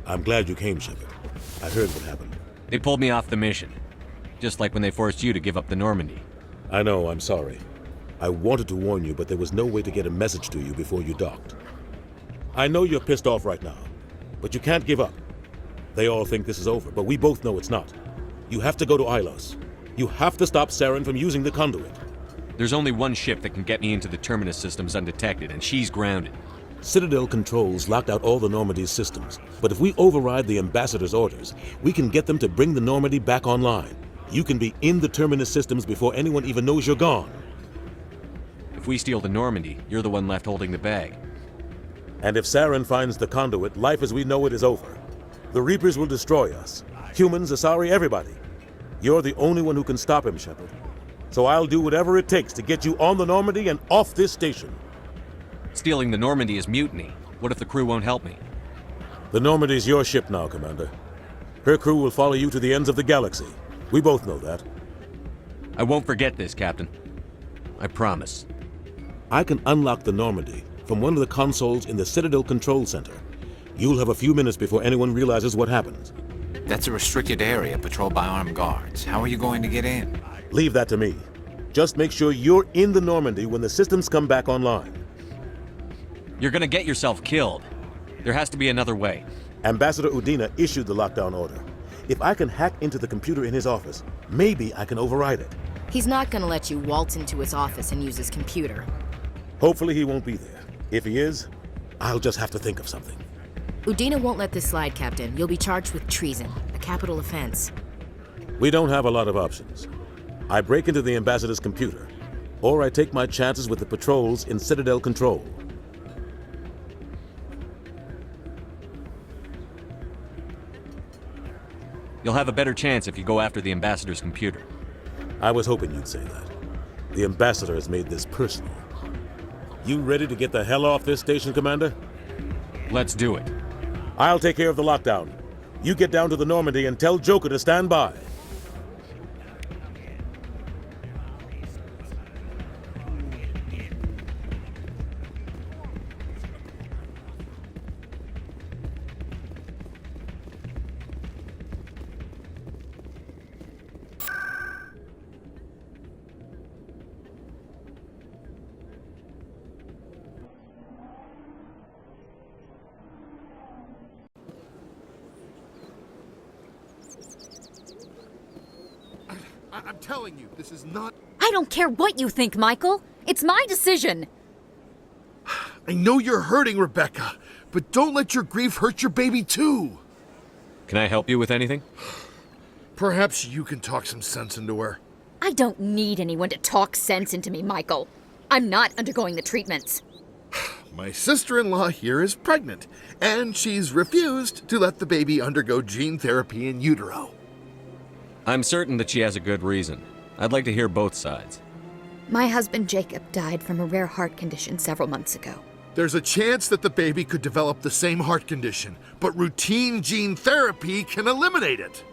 I'm glad you came, Shepard. I heard what happened. They pulled me off the mission. Just like when they forced you to give up the Normandy. I know, I'm sorry. I wanted to warn you, but there was no way to get a message to you before you docked. I know you're pissed off right now, but you can't give up. They all think this is over, but we both know it's not. You have to go to Ilos. You have to stop Saren from using the conduit. There's only one ship that can get me into the Terminus systems undetected, and she's grounded. Citadel controls locked out all the Normandy's systems, but if we override the Ambassador's orders, we can get them to bring the Normandy back online. You can be in the Terminus systems before anyone even knows you're gone. If we steal the Normandy, you're the one left holding the bag. And if Saren finds the conduit, life as we know it is over. The Reapers will destroy us. Humans, Asari, everybody. You're the only one who can stop him, Shepard. So I'll do whatever it takes to get you on the Normandy and off this station. Stealing the Normandy is mutiny. What if the crew won't help me? The Normandy's your ship now, Commander. Her crew will follow you to the ends of the galaxy. We both know that. I won't forget this, Captain. I promise. I can unlock the Normandy from one of the consoles in the Citadel Control Center. You'll have a few minutes before anyone realizes what happens. That's a restricted area patrolled by armed guards. How are you going to get in? Leave that to me. Just make sure you're in the Normandy when the systems come back online. You're gonna get yourself killed. There has to be another way. Ambassador Udina issued the lockdown order. If I can hack into the computer in his office, maybe I can override it. He's not gonna let you waltz into his office and use his computer. Hopefully he won't be there. If he is, I'll just have to think of something. Udina won't let this slide, Captain. You'll be charged with treason, a capital offense. We don't have a lot of options. I break into the Ambassador's computer, or I take my chances with the patrols in Citadel Control. You'll have a better chance if you go after the Ambassador's computer. I was hoping you'd say that. The Ambassador has made this personal. You ready to get the hell off this station, Commander? Let's do it. I'll take care of the lockdown. You get down to the Normandy and tell Joker to stand by. I'm telling you, this is not... I don't care what you think, Michael. It's my decision. I know you're hurting, Rebecca, but don't let your grief hurt your baby too. Can I help you with anything? Perhaps you can talk some sense into her. I don't need anyone to talk sense into me, Michael. I'm not undergoing the treatments. My sister-in-law here is pregnant, and she's refused to let the baby undergo gene therapy in utero. I'm certain that she has a good reason. I'd like to hear both sides. My husband Jacob died from a rare heart condition several months ago. There's a chance that the baby could develop the same heart condition, but routine gene therapy can eliminate it.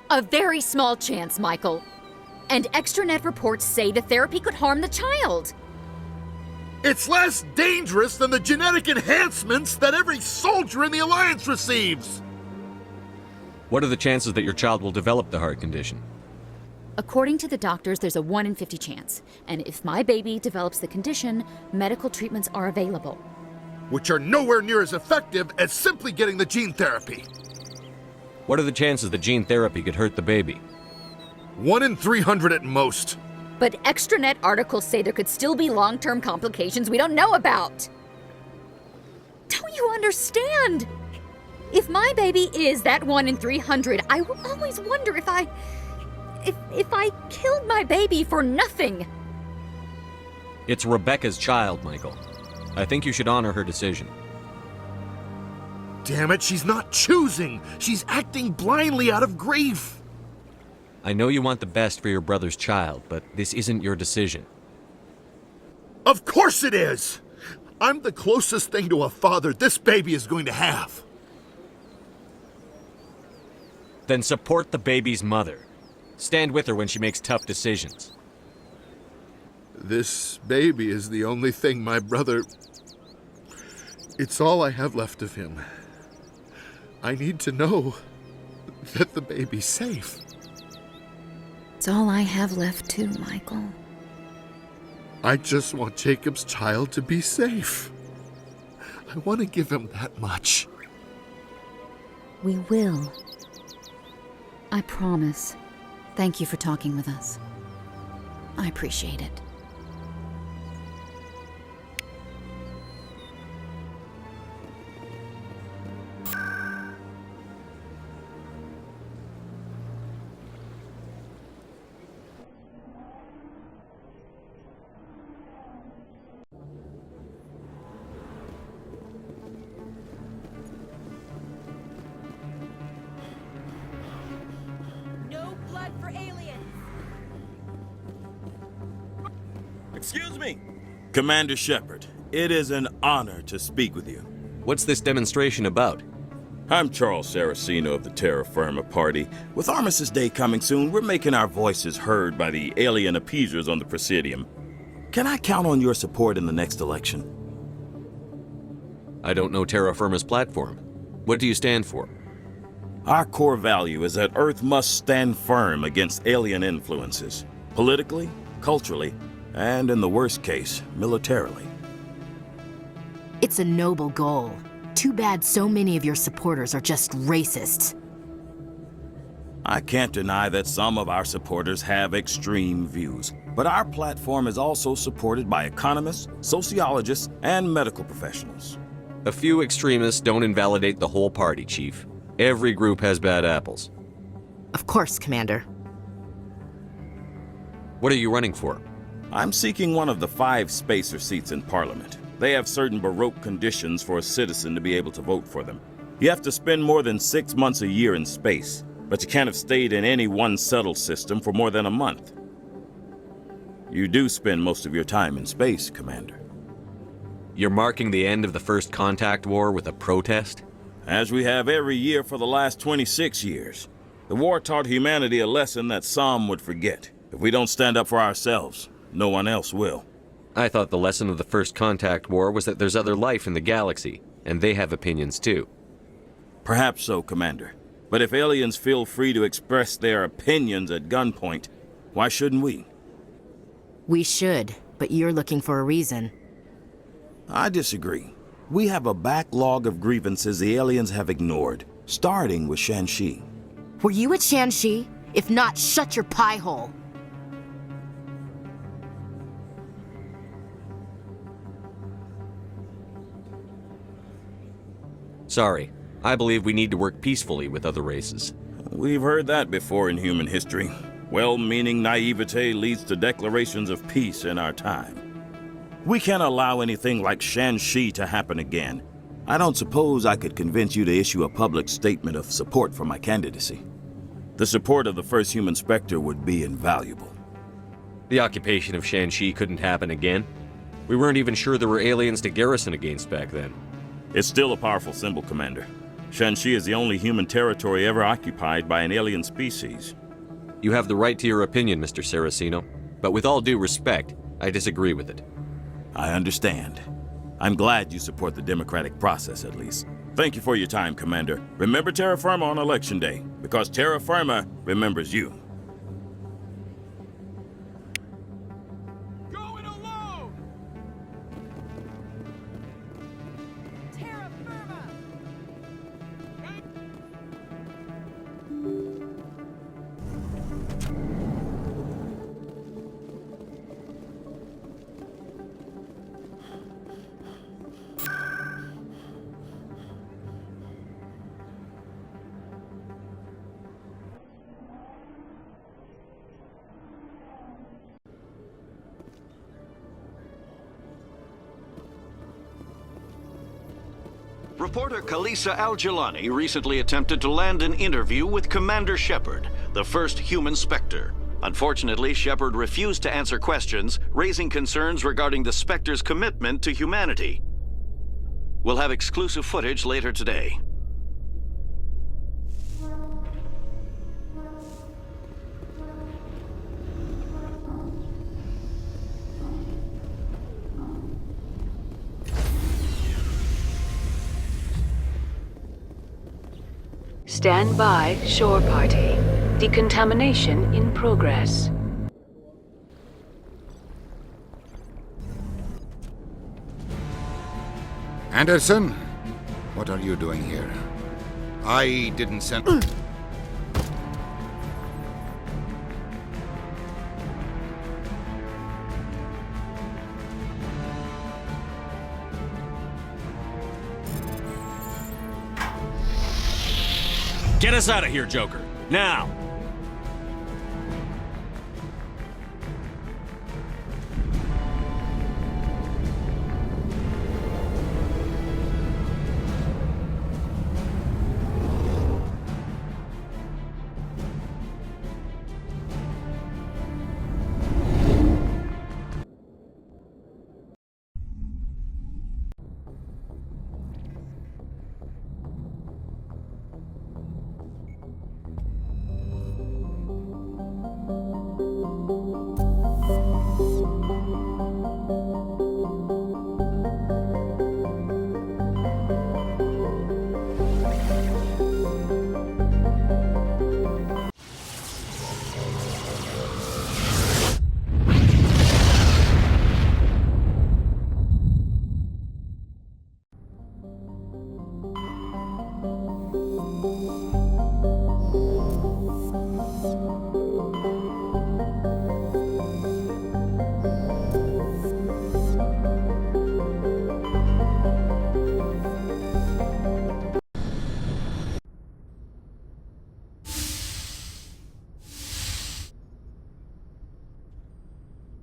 A very small chance, Michael. And extranet reports say the therapy could harm the child. It's less dangerous than the genetic enhancements that every soldier in the Alliance receives. What are the chances that your child will develop the heart condition? According to the doctors, there's a 1 in 50 chance. And if my baby develops the condition, medical treatments are available. Which are nowhere near as effective as simply getting the gene therapy. What are the chances that gene therapy could hurt the baby? 1 in 300 at most. But extranet articles say there could still be long-term complications we don't know about. Don't you understand? If my baby is that 1 in 300, I will always wonder if I killed my baby for nothing. It's Rebecca's child, Michael. I think you should honor her decision. Damn it, she's not choosing. She's acting blindly out of grief. I know you want the best for your brother's child, but this isn't your decision. Of course it is! I'm the closest thing to a father this baby is going to have. Then support the baby's mother. Stand with her when she makes tough decisions. This baby is the only thing my brother... It's all I have left of him. I need to know that the baby's safe. It's all I have left too, Michael. I just want Jacob's child to be safe. I want to give him that much. We will. I promise. Thank you for talking with us. I appreciate it. No blood for aliens! Excuse me. Commander Shepard, it is an honor to speak with you. What's this demonstration about? I'm Charles Saraceno of the Terra Firma Party. With Armistice Day coming soon, we're making our voices heard by the alien appeasers on the Presidium. Can I count on your support in the next election? I don't know Terra Firma's platform. What do you stand for? Our core value is that Earth must stand firm against alien influences, politically, culturally, and in the worst case, militarily. It's a noble goal. Too bad so many of your supporters are just racists. I can't deny that some of our supporters have extreme views, but our platform is also supported by economists, sociologists, and medical professionals. A few extremists don't invalidate the whole party, Chief. Every group has bad apples. Of course, Commander. What are you running for? I'm seeking one of the 5 spacer seats in Parliament. They have certain Baroque conditions for a citizen to be able to vote for them. You have to spend more than 6 months a year in space, but you can't have stayed in any one settled system for more than a month. You do spend most of your time in space, Commander. You're marking the end of the first contact war with a protest? As we have every year for the last 26 years. The war taught humanity a lesson that some would forget. If we don't stand up for ourselves, no one else will. I thought the lesson of the first contact war was that there's other life in the galaxy, and they have opinions too. Perhaps so, Commander. But if aliens feel free to express their opinions at gunpoint, why shouldn't we? We should, but you're looking for a reason. I disagree. We have a backlog of grievances the aliens have ignored, starting with Shanxi. Were you at Shanxi? If not, shut your pie hole. Sorry. I believe we need to work peacefully with other races. We've heard that before in human history. Well-meaning naivete leads to declarations of peace in our time. We can't allow anything like Shanxi to happen again. I don't suppose I could convince you to issue a public statement of support for my candidacy. The support of the first human Spectre would be invaluable. The occupation of Shanxi couldn't happen again. We weren't even sure there were aliens to garrison against back then. It's still a powerful symbol, Commander. Shanxi is the only human territory ever occupied by an alien species. You have the right to your opinion, Mr. Saraceno, but with all due respect, I disagree with it. I understand. I'm glad you support the democratic process, at least. Thank you for your time, Commander. Remember Terra Firma on Election Day, because Terra Firma remembers you. Going alone! Terra Firma! Reporter Kalisa Al-Jilani recently attempted to land an interview with Commander Shepard, the first human Spectre. Unfortunately, Shepard refused to answer questions, raising concerns regarding the Spectre's commitment to humanity. We'll have exclusive footage later today. Stand by, shore party. Decontamination in progress. Anderson, what are you doing here? I didn't send... Get us out of here, Joker. Now!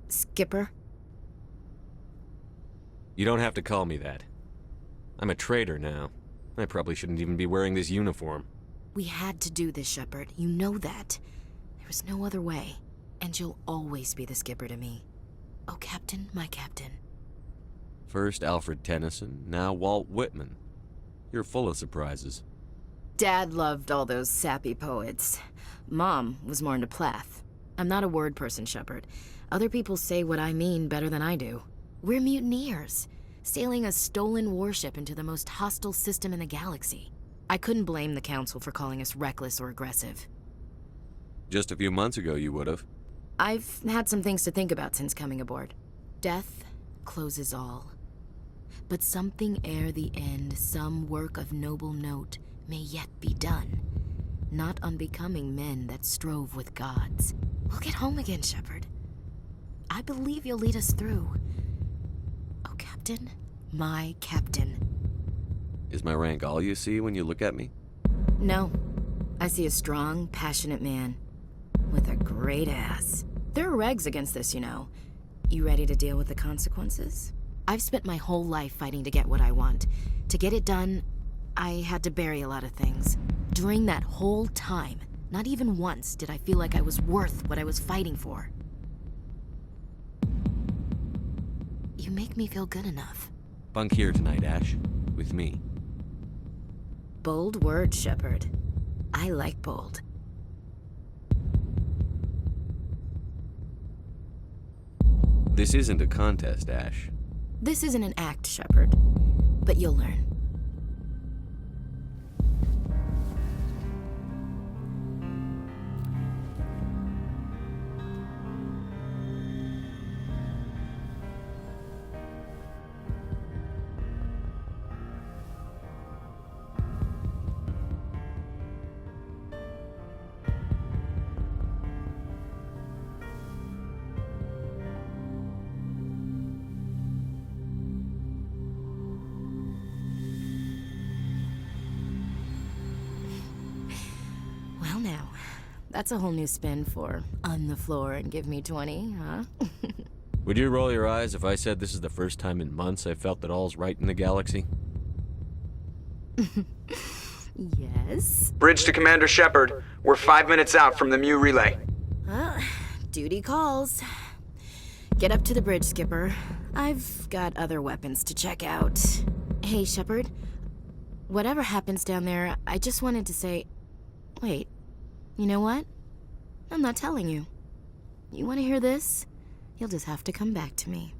Skipper? You don't have to call me that. I'm a traitor now. I probably shouldn't even be wearing this uniform. We had to do this, Shepard. You know that. There was no other way. And you'll always be the skipper to me. Oh, Captain, my Captain. First Alfred Tennyson, now Walt Whitman. You're full of surprises. Dad loved all those sappy poets. Mom was more into Plath. I'm not a word person, Shepard. Other people say what I mean better than I do. We're mutineers, sailing a stolen warship into the most hostile system in the galaxy. I couldn't blame the Council for calling us reckless or aggressive. Just a few months ago, you would have. I've had some things to think about since coming aboard. Death closes all. But something ere the end, some work of noble note, may yet be done. Not unbecoming men that strove with gods. We'll get home again, Shepard. I believe you'll lead us through. Oh, Captain, my Captain. Is my rank all you see when you look at me? No. I see a strong, passionate man. With a great ass. There are regs against this, you know. You ready to deal with the consequences? I've spent my whole life fighting to get what I want. To get it done, I had to bury a lot of things. During that whole time, not even once did I feel like I was worth what I was fighting for. You make me feel good enough. Bunk here tonight, Ash. With me. Bold word, Shepard. I like bold. This isn't a contest, Ash. This isn't an act, Shepard. But you'll learn. Well now, that's a whole new spin for on the floor and give me 20, huh? Would you roll your eyes if I said this is the first time in months I felt that all's right in the galaxy? Yes? Bridge to Commander Shepard. We're 5 minutes out from the Mu relay. Duty calls. Get up to the bridge, Skipper. I've got other weapons to check out. Hey, Shepard. Whatever happens down there, I just wanted to say... Wait, you know what? I'm not telling you. You want to hear this? You'll just have to come back to me.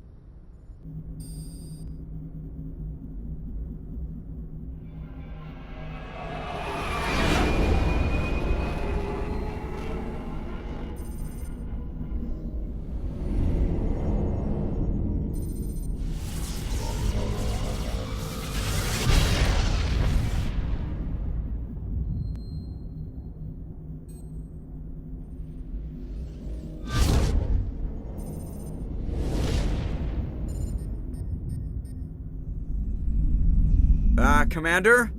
Commander?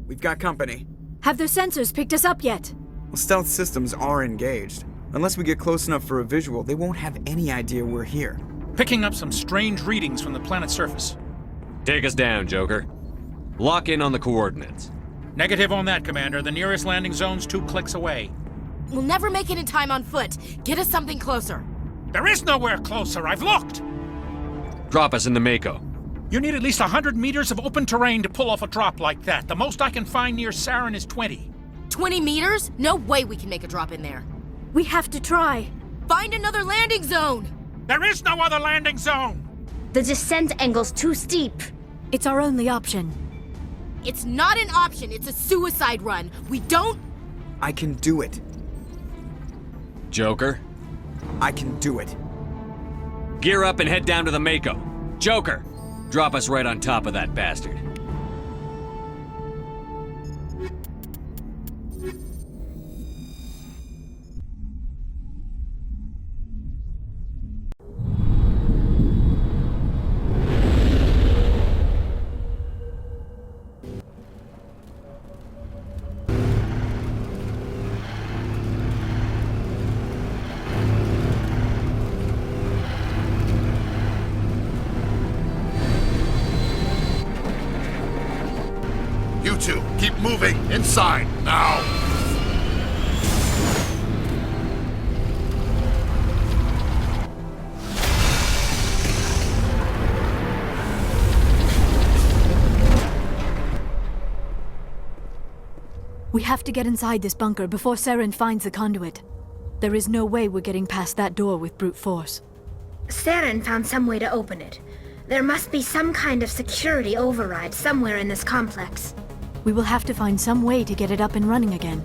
We've got company. Have their sensors picked us up yet? Well, stealth systems are engaged. Unless we get close enough for a visual, they won't have any idea we're here. Picking up some strange readings from the planet's surface. Take us down, Joker. Lock in on the coordinates. Negative on that, Commander. The nearest landing zone's 2 clicks away. We'll never make it in time on foot. Get us something closer. There is nowhere closer. I've looked. Drop us in the Mako. You need at least 100 meters of open terrain to pull off a drop like that. The most I can find near Saren is 20. 20 meters? No way we can make a drop in there. We have to try. Find another landing zone! There is no other landing zone! The descent angle's too steep. It's our only option. It's not an option, it's a suicide run. We don't... I can do it. Joker, I can do it. gear up and head down to the Mako. Joker, drop us right on top of that bastard. You two, keep moving. Inside, now! We have to get inside this bunker before Saren finds the conduit. There is no way we're getting past that door with brute force. Saren found some way to open it. There must be some kind of security override somewhere in this complex. We will have to find some way to get it up and running again.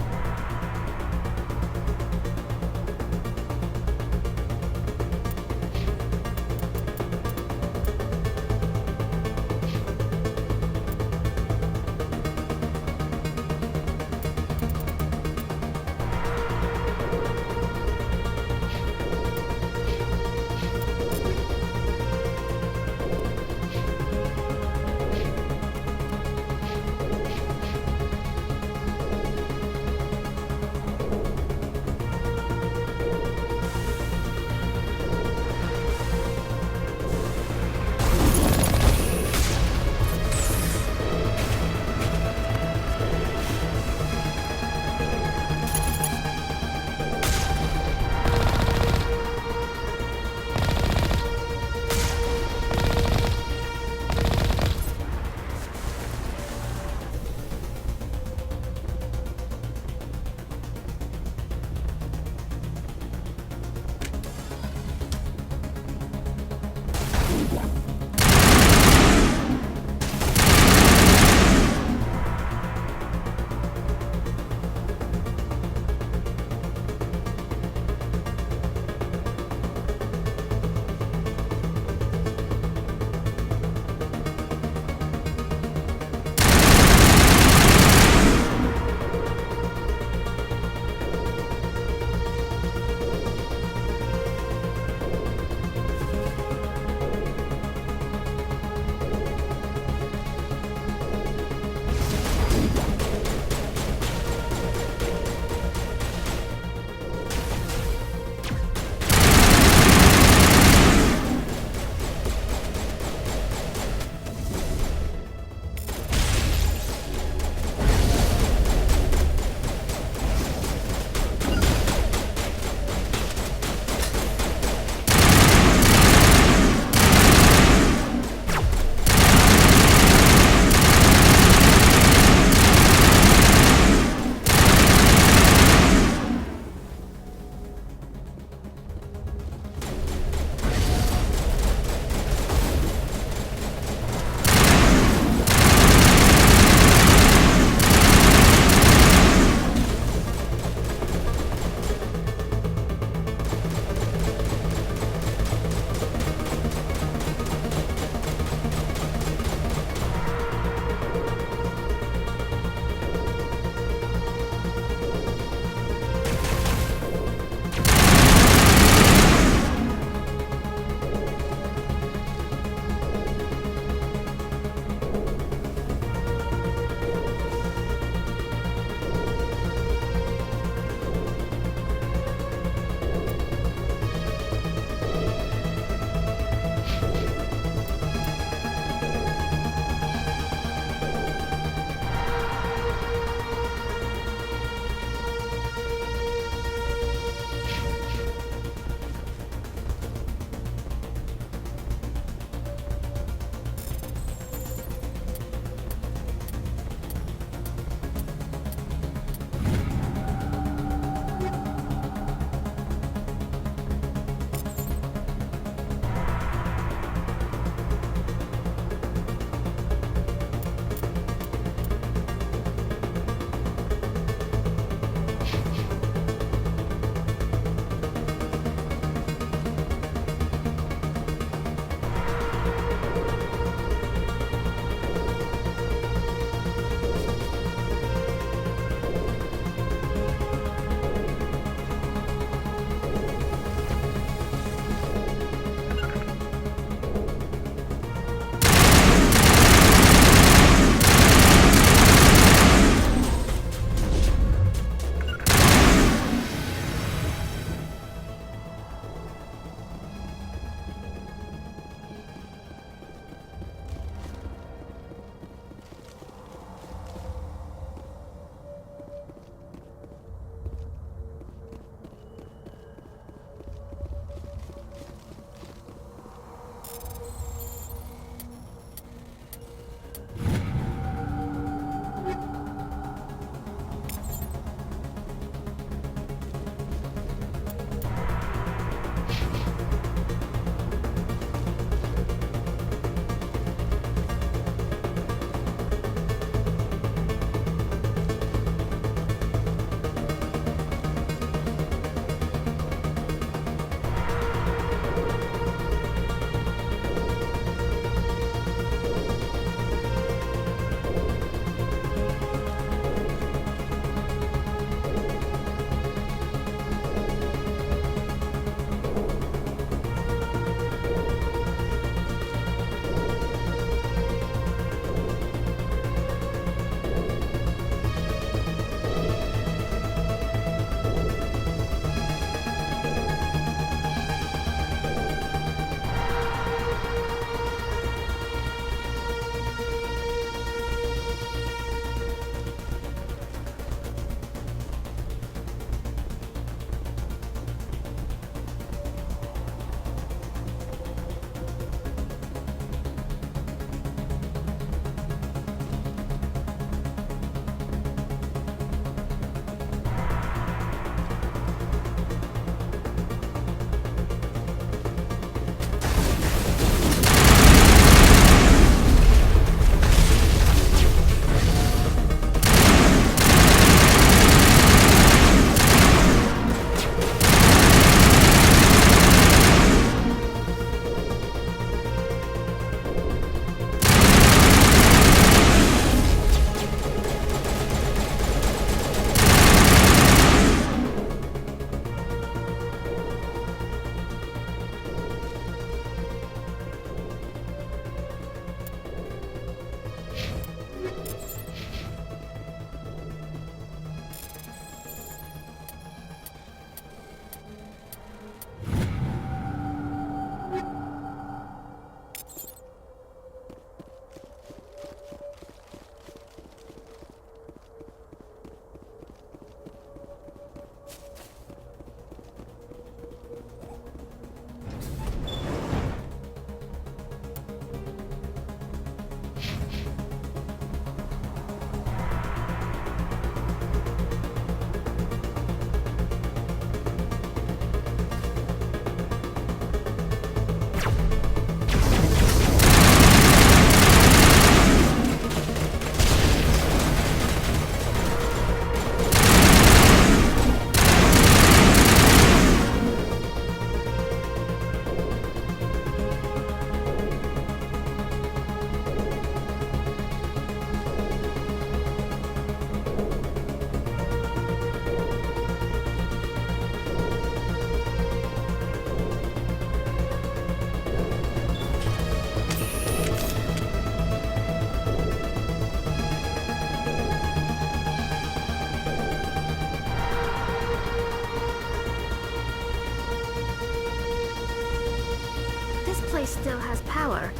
place still has power.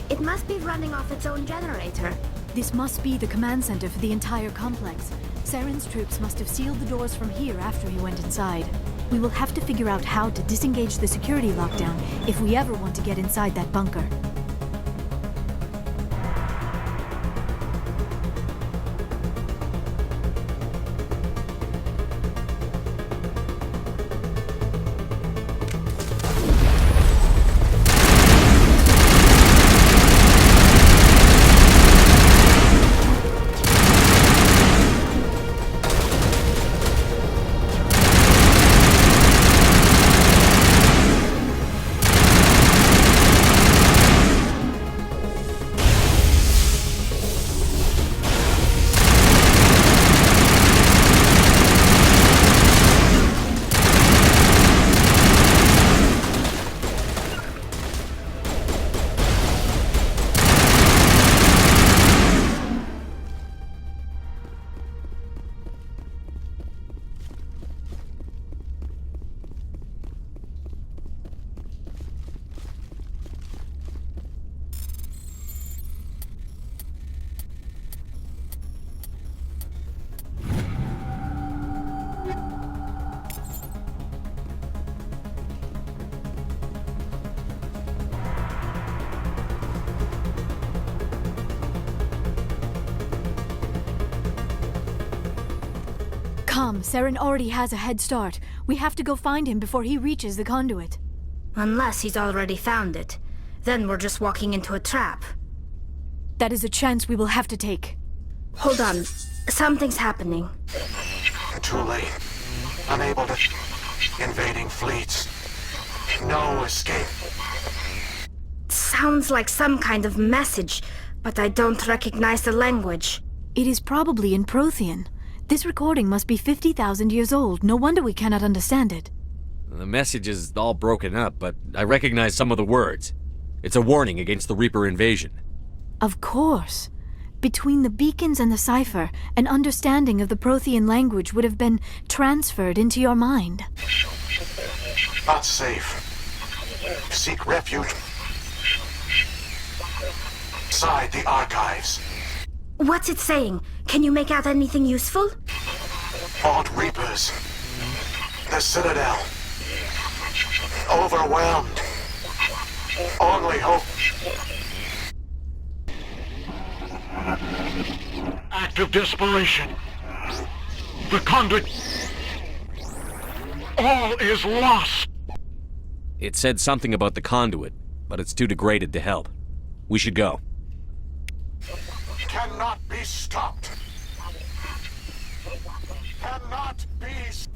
It must be running off its own generator. This must be the command center for the entire complex. Saren's troops must have sealed the doors from here after he went inside. We will have to figure out how to disengage the security lockdown if we ever want to get inside that bunker. Come, Saren already has a head start. We have to go find him before he reaches the conduit. Unless he's already found it. Then we're just walking into a trap. That is a chance we will have to take. Hold on. Something's happening. Too late. Unable to... Invading fleets. No escape. Sounds like some kind of message, but I don't recognize the language. It is probably in Prothean. This recording must be 50,000 years old. No wonder we cannot understand it. The message is all broken up, but I recognize some of the words. It's a warning against the Reaper invasion. Of course. Between the beacons and the cipher, an understanding of the Prothean language would have been transferred into your mind. Not safe. Seek refuge. Inside the archives. What's it saying? Can you make out anything useful? Fought Reapers. The Citadel. Overwhelmed. Only hope. Act of desperation. The conduit. All is lost. It said something about the conduit, but it's too degraded to help. We should go. Cannot be stopped. Cannot be stopped.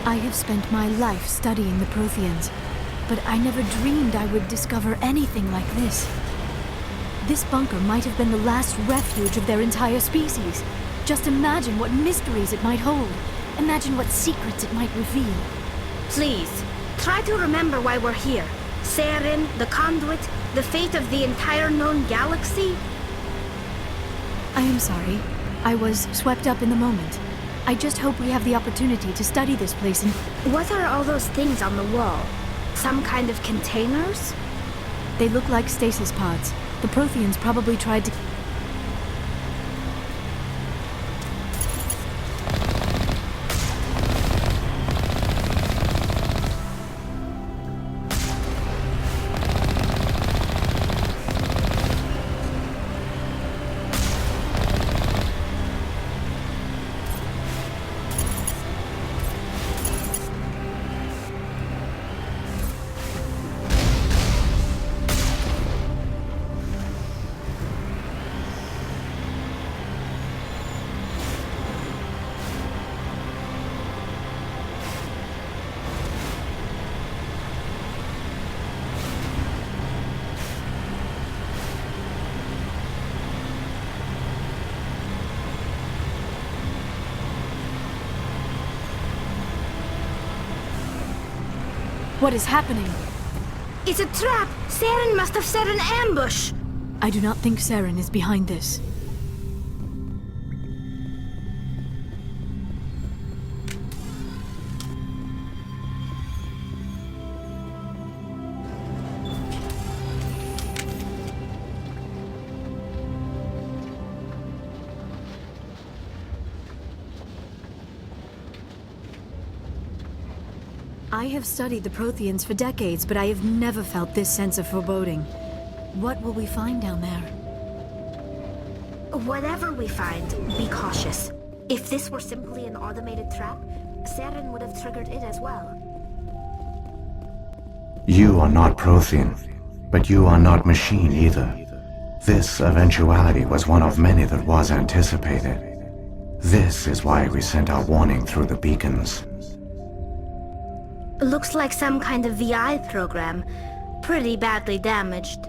I have spent my life studying the Protheans, but I never dreamed I would discover anything like this. This bunker might have been the last refuge of their entire species. Just imagine what mysteries it might hold. Imagine what secrets it might reveal. Please, try to remember why we're here. Saren, the Conduit, the fate of the entire known galaxy. I am sorry. I was swept up in the moment. I just hope we have the opportunity to study this place and... What are all those things on the wall? Some kind of containers? They look like stasis pods. The Protheans probably tried to... What is happening? It's a trap! Saren must have set an ambush! I do not think Saren is behind this. I have studied the Protheans for decades, but I have never felt this sense of foreboding. What will we find down there? Whatever we find, be cautious. If this were simply an automated trap, Saren would have triggered it as well. You are not Prothean, but you are not machine either. This eventuality was one of many that was anticipated. This is why we sent our warning through the beacons. Looks like some kind of VI program. Pretty badly damaged.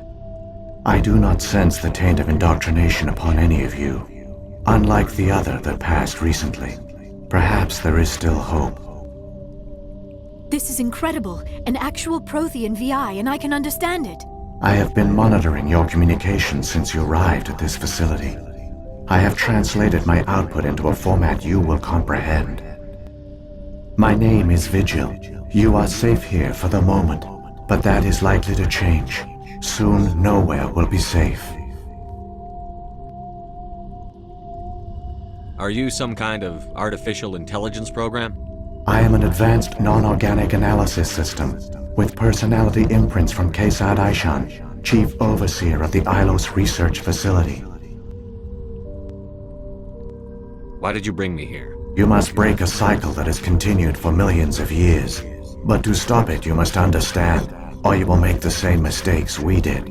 I do not sense the taint of indoctrination upon any of you, unlike the other that passed recently. Perhaps there is still hope. This is incredible. An actual Prothean VI, and I can understand it. I have been monitoring your communications since you arrived at this facility. I have translated my output into a format you will comprehend. My name is Vigil. You are safe here for the moment, but that is likely to change. Soon, nowhere will be safe. Are you some kind of artificial intelligence program? I am an advanced non-organic analysis system, with personality imprints from Kesad Aishan, Chief Overseer of the Ilos Research Facility. Why did you bring me here? You must break a cycle that has continued for millions of years. But to stop it, you must understand, or you will make the same mistakes we did.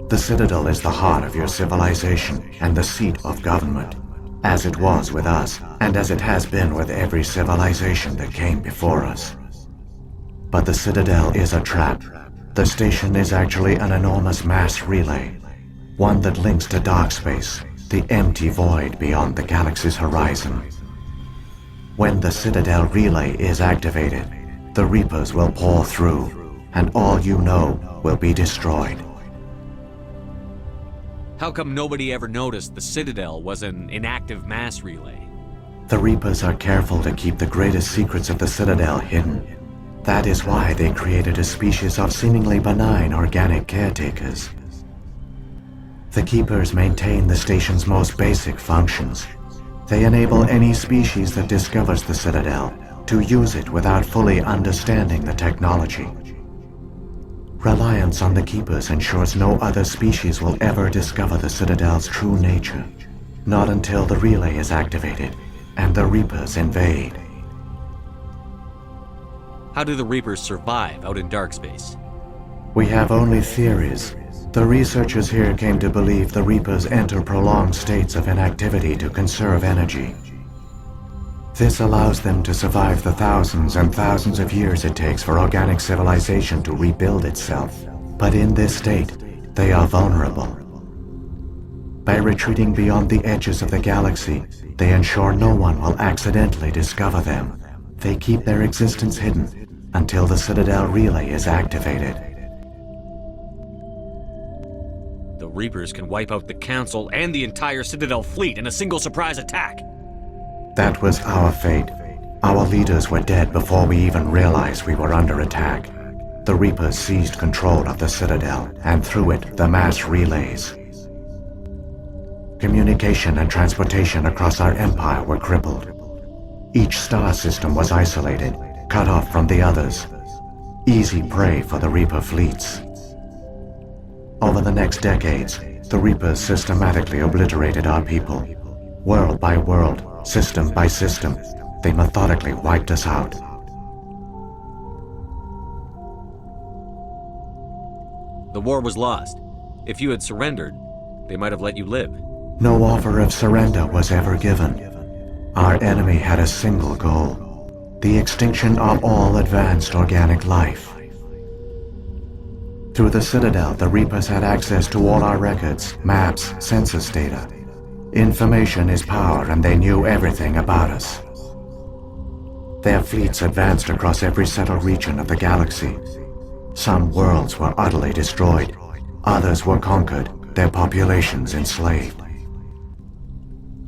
The Citadel is the heart of your civilization and the seat of government, as it was with us, and as it has been with every civilization that came before us. But the Citadel is a trap. The station is actually an enormous mass relay, one that links to dark space, the empty void beyond the galaxy's horizon. When the Citadel relay is activated, the Reapers will pour through, and all you know will be destroyed. How come nobody ever noticed the Citadel was an inactive mass relay? The Reapers are careful to keep the greatest secrets of the Citadel hidden. That is why they created a species of seemingly benign organic caretakers. The Keepers maintain the station's most basic functions. They enable any species that discovers the Citadel to use it without fully understanding the technology. Reliance on the Keepers ensures no other species will ever discover the Citadel's true nature, not until the relay is activated and the Reapers invade. How do the Reapers survive out in dark space? We have only theories. The researchers here came to believe the Reapers enter prolonged states of inactivity to conserve energy. This allows them to survive the thousands and thousands of years it takes for organic civilization to rebuild itself. But in this state, they are vulnerable. By retreating beyond the edges of the galaxy, they ensure no one will accidentally discover them. They keep their existence hidden until the Citadel relay is activated. The Reapers can wipe out the Council and the entire Citadel fleet in a single surprise attack. That was our fate. Our leaders were dead before we even realized we were under attack. The Reapers seized control of the Citadel, and through it, the mass relays. Communication and transportation across our empire were crippled. Each star system was isolated, cut off from the others. Easy prey for the Reaper fleets. Over the next decades, the Reapers systematically obliterated our people. World by world, system by system, they methodically wiped us out. The war was lost. If you had surrendered, they might have let you live. No offer of surrender was ever given. Our enemy had a single goal: the extinction of all advanced organic life. Through the Citadel, the Reapers had access to all our records, maps, census data. Information is power, and they knew everything about us. Their fleets advanced across every settled region of the galaxy. Some worlds were utterly destroyed, others were conquered, their populations enslaved.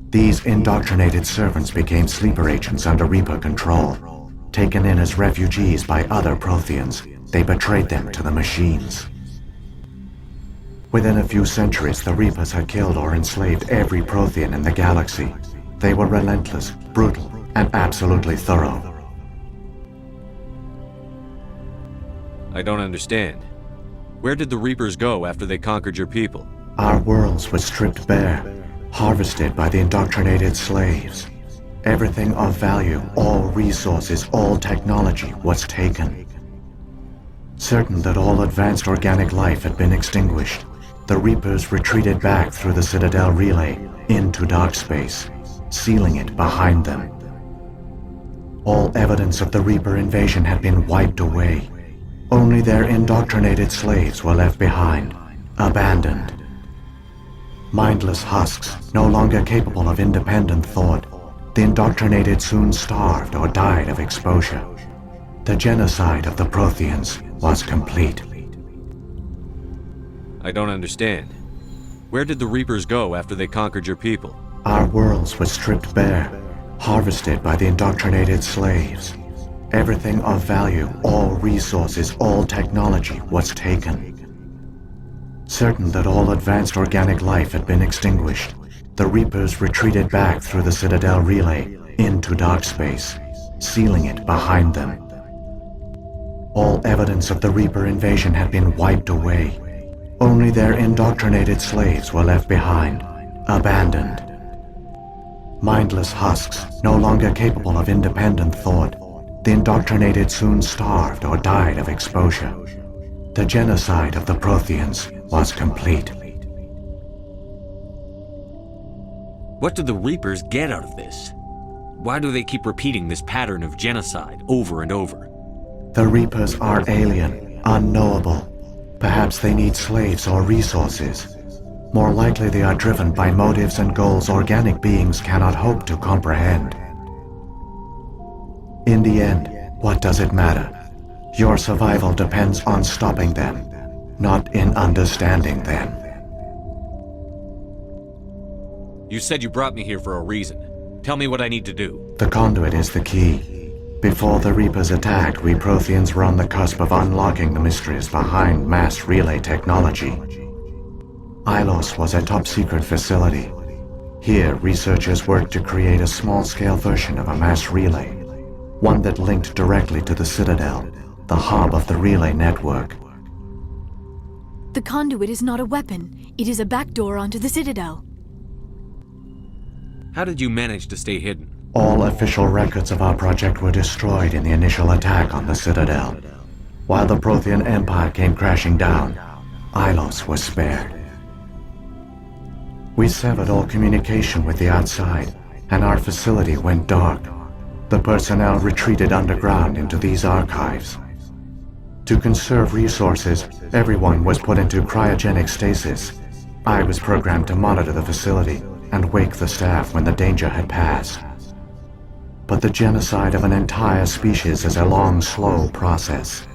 These indoctrinated servants became sleeper agents under Reaper control. Taken in as refugees by other Protheans, they betrayed them to the machines. Within a few centuries, the Reapers had killed or enslaved every Prothean in the galaxy. They were relentless, brutal, and absolutely thorough. I don't understand. Where did the Reapers go after they conquered your people? Our worlds were stripped bare, harvested by the indoctrinated slaves. Everything of value, all resources, all technology was taken. Certain that all advanced organic life had been extinguished, the Reapers retreated back through the Citadel relay into dark space, sealing it behind them. All evidence of the Reaper invasion had been wiped away. Only their indoctrinated slaves were left behind, abandoned. Mindless husks, no longer capable of independent thought, the indoctrinated soon starved or died of exposure. The genocide of the Protheans was complete. I don't understand. Where did the Reapers go after they conquered your people? Our worlds were stripped bare, harvested by the indoctrinated slaves. Everything of value, all resources, all technology was taken. Certain that all advanced organic life had been extinguished, the Reapers retreated back through the Citadel relay into dark space, sealing it behind them. All evidence of the Reaper invasion had been wiped away. Only their indoctrinated slaves were left behind, abandoned. Mindless husks, no longer capable of independent thought, the indoctrinated soon starved or died of exposure. The genocide of the Protheans was complete. What do the Reapers get out of this? Why do they keep repeating this pattern of genocide over and over? The Reapers are alien, unknowable. Perhaps they need slaves or resources. More likely they are driven by motives and goals organic beings cannot hope to comprehend. In the end, what does it matter? Your survival depends on stopping them, not in understanding them. You said you brought me here for a reason. Tell me what I need to do. The conduit is the key. Before the Reapers attacked, we Protheans were on the cusp of unlocking the mysteries behind mass relay technology. Ilos was a top-secret facility. Here, researchers worked to create a small-scale version of a mass relay, one that linked directly to the Citadel, the hub of the relay network. The conduit is not a weapon. It is a backdoor onto the Citadel. How did you manage to stay hidden? All official records of our project were destroyed in the initial attack on the Citadel. While the Prothean Empire came crashing down, Ilos was spared. We severed all communication with the outside, and our facility went dark, the personnel retreated underground into these archives. To conserve resources, everyone was put into cryogenic stasis. I was programmed to monitor the facility and wake the staff when the danger had passed. But the genocide of an entire species is a long, slow process.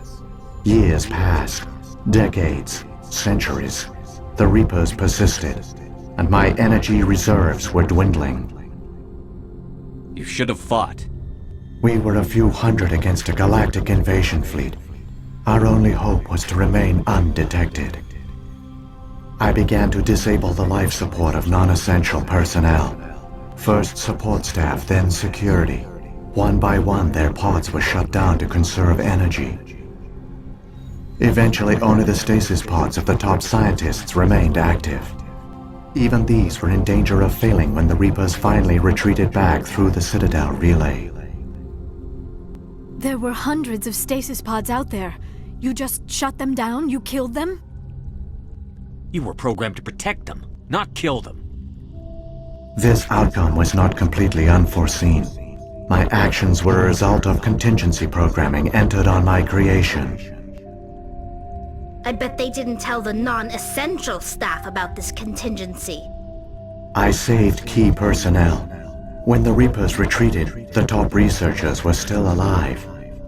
Years passed, decades, centuries. The Reapers persisted, and my energy reserves were dwindling. You should have fought. We were a few hundred against a galactic invasion fleet. Our only hope was to remain undetected. I began to disable the life support of non-essential personnel. First support staff, then security. One by one, their pods were shut down to conserve energy. Eventually, only the stasis pods of the top scientists remained active. Even these were in danger of failing when the Reapers finally retreated back through the Citadel relay. There were hundreds of stasis pods out there. You just shut them down? You killed them? You were programmed to protect them, not kill them. This outcome was not completely unforeseen. My actions were a result of contingency programming entered on my creation. I bet they didn't tell the non-essential staff about this contingency. I saved key personnel. When the Reapers retreated, the top researchers were still alive.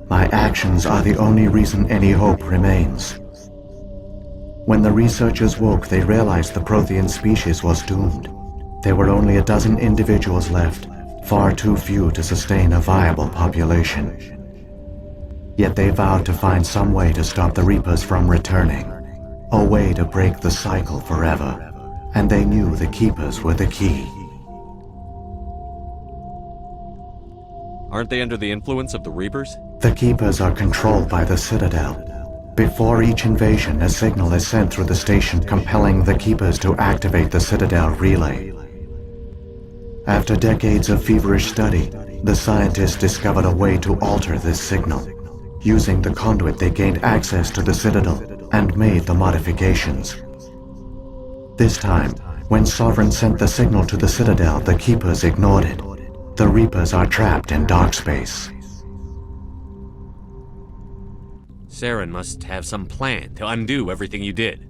My actions are the only reason any hope remains. When the researchers woke, they realized the Prothean species was doomed. There were only a dozen individuals left, far too few to sustain a viable population. Yet they vowed to find some way to stop the Reapers from returning, a way to break the cycle forever, and they knew the Keepers were the key. Aren't they under the influence of the Reapers? The Keepers are controlled by the Citadel. Before each invasion, a signal is sent through the station compelling the Keepers to activate the Citadel relay. After decades of feverish study, the scientists discovered a way to alter this signal. Using the conduit, they gained access to the Citadel and made the modifications. This time, when Sovereign sent the signal to the Citadel, the Keepers ignored it. The Reapers are trapped in dark space. Saren must have some plan to undo everything you did.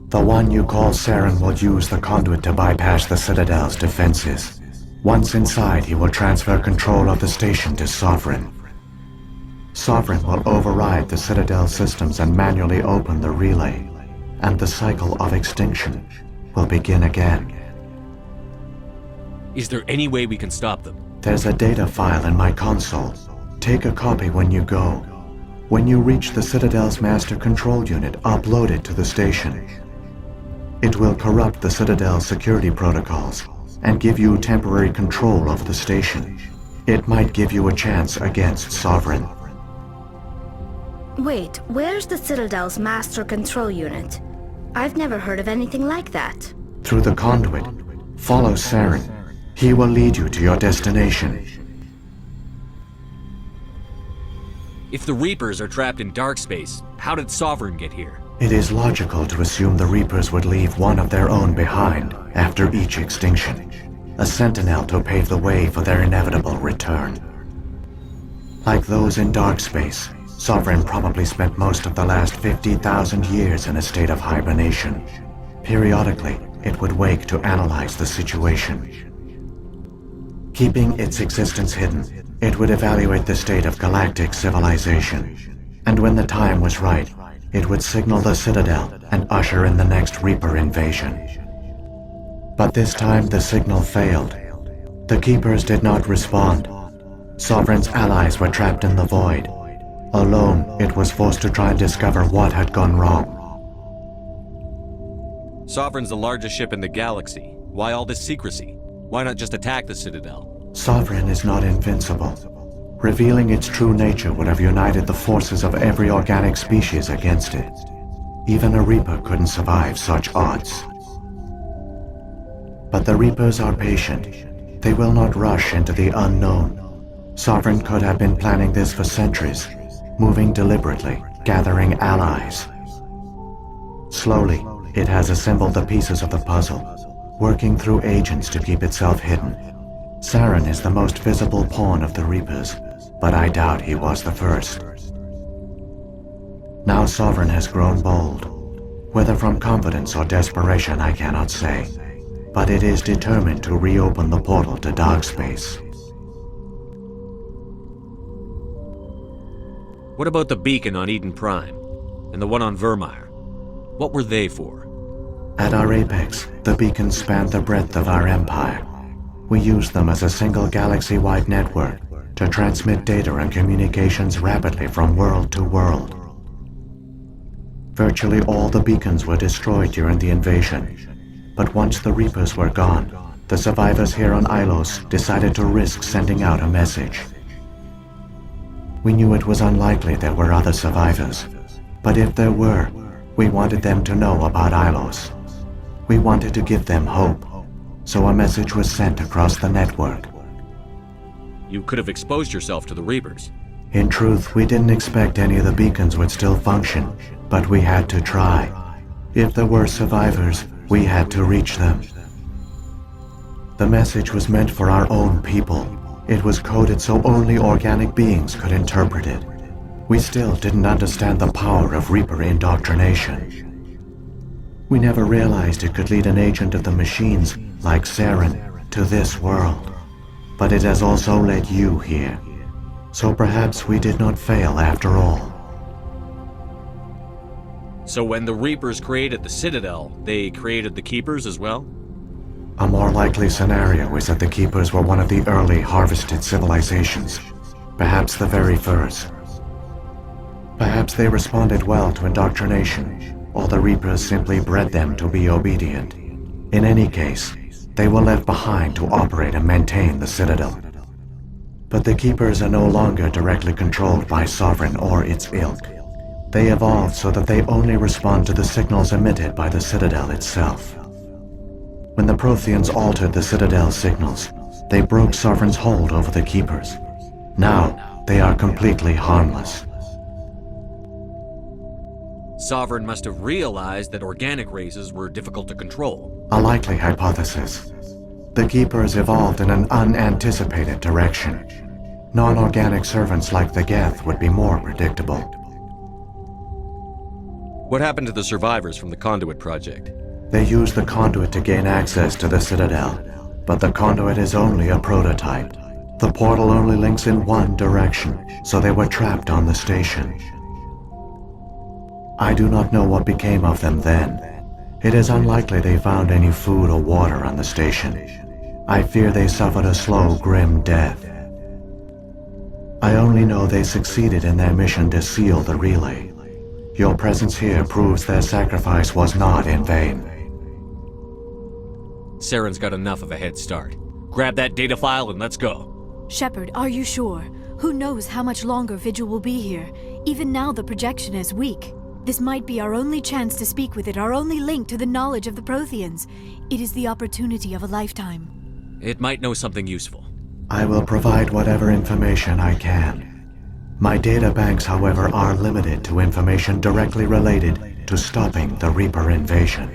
The one you call Saren will use the conduit to bypass the Citadel's defenses. Once inside, he will transfer control of the station to Sovereign. Sovereign will override the Citadel systems and manually open the relay, and the cycle of extinction will begin again. Is there any way we can stop them? There's a data file in my console. Take a copy when you go. When you reach the Citadel's master control unit, upload it to the station. It will corrupt the Citadel's security protocols and give you temporary control over the station. It might give you a chance against Sovereign. Wait, where's the Citadel's master control unit? I've never heard of anything like that. Through the conduit, follow Saren. He will lead you to your destination. If the Reapers are trapped in dark space, how did Sovereign get here? It is logical to assume the Reapers would leave one of their own behind after each extinction. A sentinel to pave the way for their inevitable return. Like those in dark space, Sovereign probably spent most of the last 50,000 years in a state of hibernation. Periodically, it would wake to analyze the situation. Keeping its existence hidden, it would evaluate the state of galactic civilization. And when the time was right, it would signal the Citadel and usher in the next Reaper invasion. But this time the signal failed. The Keepers did not respond. Sovereign's allies were trapped in the void. Alone, it was forced to try and discover what had gone wrong. Sovereign's the largest ship in the galaxy. Why all this secrecy? Why not just attack the Citadel? Sovereign is not invincible. Revealing its true nature would have united the forces of every organic species against it. Even a Reaper couldn't survive such odds. But the Reapers are patient. They will not rush into the unknown. Sovereign could have been planning this for centuries, moving deliberately, gathering allies. Slowly, it has assembled the pieces of the puzzle, working through agents to keep itself hidden. Saren is the most visible pawn of the Reapers, but I doubt he was the first. Now Sovereign has grown bold. Whether from confidence or desperation, I cannot say. But it is determined to reopen the portal to dark space. What about the beacon on Eden Prime? And the one on Vermeer? What were they for? At our apex, the beacons spanned the breadth of our empire. We used them as a single galaxy-wide network to transmit data and communications rapidly from world to world. Virtually all the beacons were destroyed during the invasion, but once the Reapers were gone, the survivors here on Ilos decided to risk sending out a message. We knew it was unlikely there were other survivors, but if there were, we wanted them to know about Ilos. We wanted to give them hope, so a message was sent across the network. You could have exposed yourself to the Reapers. In truth, we didn't expect any of the beacons would still function, but we had to try. If there were survivors, we had to reach them. The message was meant for our own people. It was coded so only organic beings could interpret it. We still didn't understand the power of Reaper indoctrination. We never realized it could lead an agent of the machines, like Saren, to this world. But it has also led you here. So perhaps we did not fail after all. So when the Reapers created the Citadel, they created the Keepers as well? A more likely scenario is that the Keepers were one of the early harvested civilizations, perhaps the very first. Perhaps they responded well to indoctrination, or the Reapers simply bred them to be obedient. In any case, they were left behind to operate and maintain the Citadel. But the Keepers are no longer directly controlled by Sovereign or its ilk. They evolved so that they only respond to the signals emitted by the Citadel itself. When the Protheans altered the Citadel's signals, they broke Sovereign's hold over the Keepers. Now, they are completely harmless. Sovereign must have realized that organic races were difficult to control. A likely hypothesis. The Keepers evolved in an unanticipated direction. Non-organic servants like the Geth would be more predictable. What happened to the survivors from the Conduit project? They used the Conduit to gain access to the Citadel, but the Conduit is only a prototype. The portal only links in one direction, so they were trapped on the station. I do not know what became of them then. It is unlikely they found any food or water on the station. I fear they suffered a slow, grim death. I only know they succeeded in their mission to seal the relay. Your presence here proves their sacrifice was not in vain. Saren's got enough of a head start. Grab that data file and let's go. Shepard, are you sure? Who knows how much longer Vigil will be here? Even now the projection is weak. This might be our only chance to speak with it, our only link to the knowledge of the Protheans. It is the opportunity of a lifetime. It might know something useful. I will provide whatever information I can. My data banks, however, are limited to information directly related to stopping the Reaper invasion.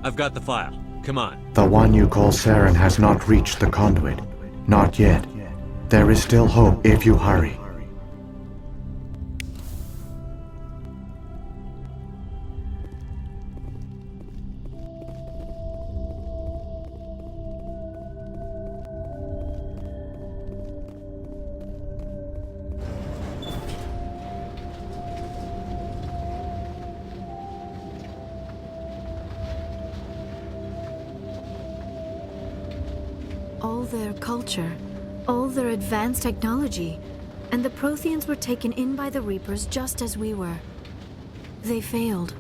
I've got the file. Come on. The one you call Saren has not reached the Conduit. Not yet. There is still hope if you hurry. All their culture, all their advanced technology, and the Protheans were taken in by the Reapers just as we were. They failed.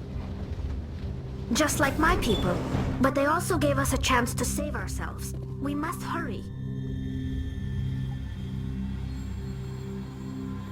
Just like my people. But they also gave us a chance to save ourselves. We must hurry.